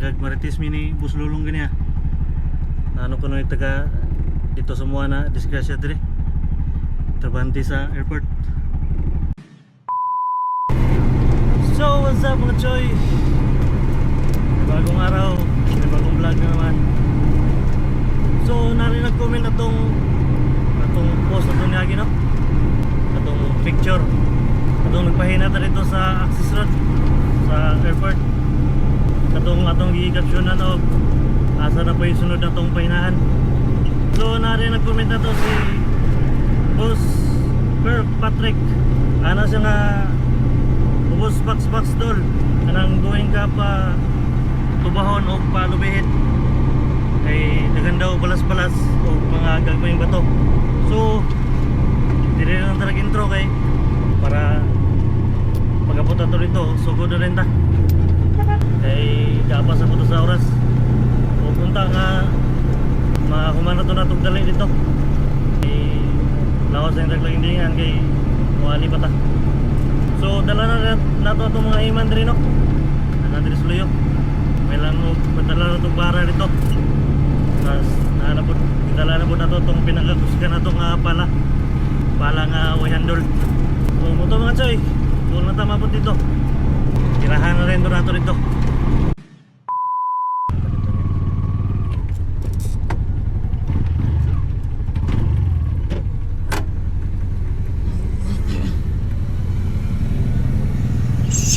kag Marites mini bus lulong gani ano kuno taga dito sa mga na disgrasya dire trabante sa airport. So what's up mga choy, may bagong araw, may bagong vlog na naman. So narin nag-comment atong post atong niyagi no, atong picture atong nagpahinata dito sa access road sa airport, atong gi-captionan og asa na pa yung sunod na itong pahinahan. So narin nag-comment na to si Boss Kirk Patrick, ana siya nga Boss Pax Dol, anang going ka pa tubahon o palubihit kay dagan daw balas-balas o mga gagawing bato. So dire lang talaga intro kay para pagabot ato dito sugod na rin ta kay gapas ako to sa oras o punta nga makakuman na to natong dali dito kay lawas ang taglang indingan kay muali pa ta. So dala na nato itong mga iman rin no, nanandiri sa luyo may lang madala na itong bara dito, tapos dala na po na ito itong pinakakusgan na itong pala nga wayhandol. So ito mga choy, kung na tama po dito tirahan na rin doon nato dito.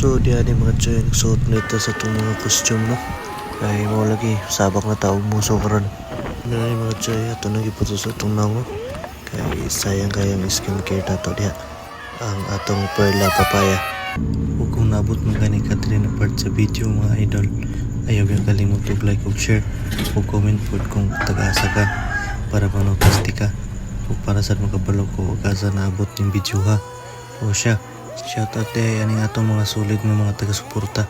So diyan ni mga choy nagsuot nito sa itong mga costume no, kay mo lagi sabak na tao muso karon. Diyan mga choy ato nagiputo sa itong nango kay sayang kayang skincare nato diha ang atong Perla Papaya. Ug kung nabot mo gani ka diri na part sa video mga idol, ayaw yung kalimot og like ug share ug comment pod kung taga-asa ka para manotisti ka ug para sa makabalo ko ug asa naabot ning video ha. O siya, shoutout day aning atong mga solid nga mga taga-suporta.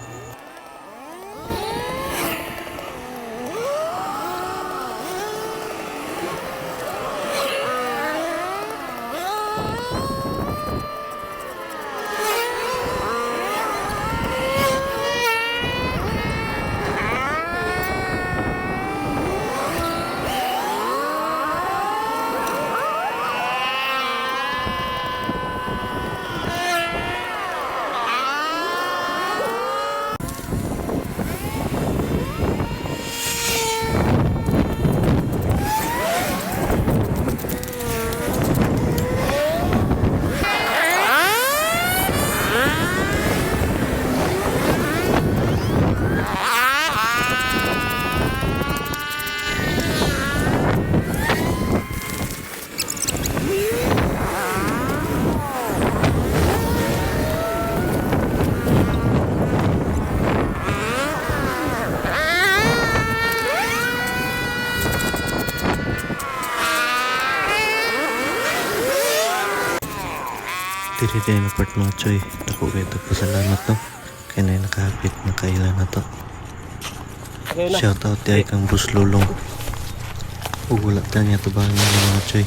Diri din na part mga choy, ako kayo tagpasalamat no kaya na nakahapit na kailan na to. Shoutout di ay kang Bruce Lulong ug wala ta niya tubangan mga choy,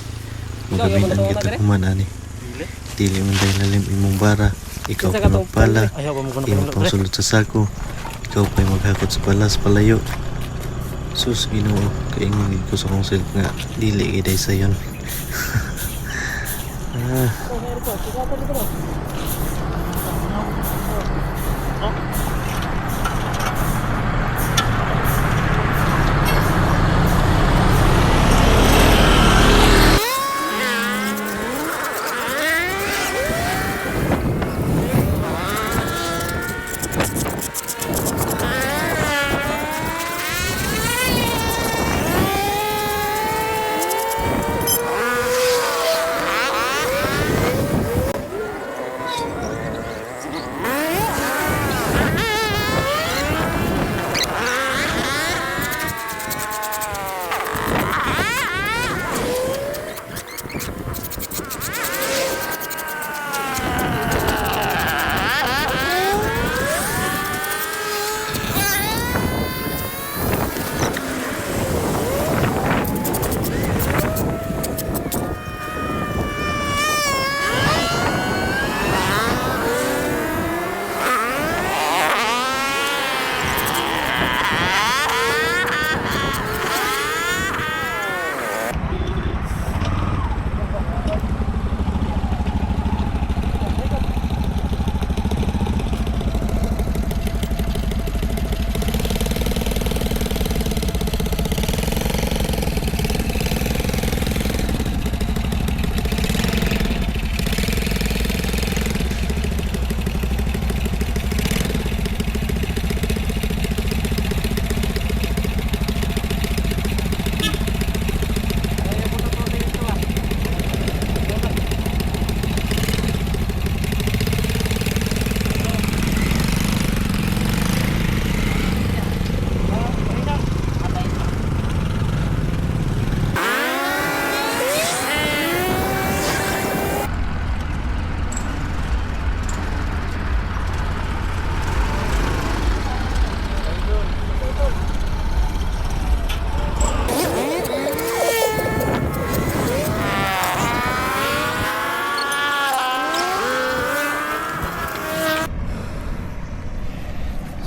magabinan kita kumanani dili man dahil lalim imong bara, ikaw pa magpala imo pang sulod sa sako, ikaw pa'y maghakot sa palas palayo. Sus Ginoo, kaingon ko sa kong self nga dili giday sayon.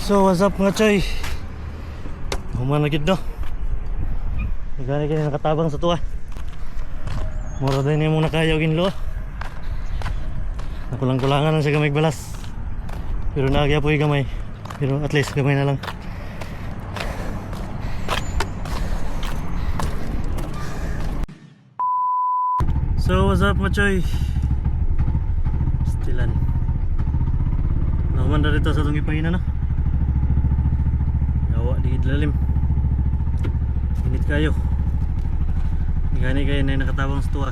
So what's up mga choy? Human na gid no. Gani kini nakatabang sa tuwa. Mura din yung nakayaw ginlo. Nakulang-kulangan lang sa gamay balas. Pero naagya po yung gamay. Pero at least gamay na lang. So what's up mga choy? Stilan. Naman na rito sa itong ipahinan no. Yawa di lalim. Init kayo. Gani kayo na nakatabang sa tuwa.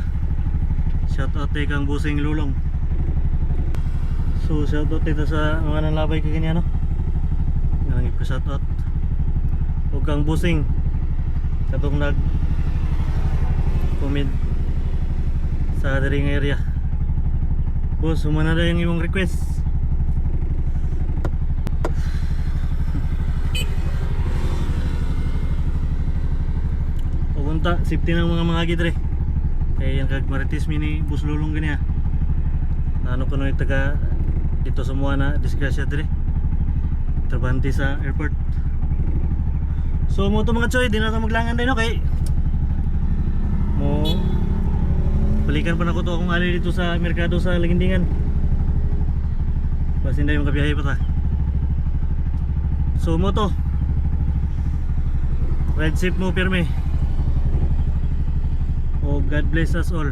Shout out kay kang Busing Lulong. So shout out dito sa mga nanlabay ka ganyan no. Nangip ko shout out. O kang Busing. Katong nag comment sa daring area. Boss, humana na yung imong request. Pupunta, safety ng mga gidre. Kaya yung kag Marites Mini Bus Lulong ganyan. Ano ko no yung taga dito sa mga na disgrasya dire. Trabante sa airport. So mo to mga choy, di na ito maglangan din okay. Mo balikan pa na ko to akong ali dito sa merkado sa Lagindingan. Basta hindi yung kabiyahe pa ta. So mo to ride safe mo pirme. Oh, God bless us all.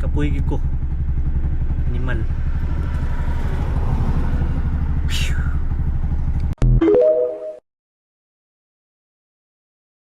Kapuy ko. Animal.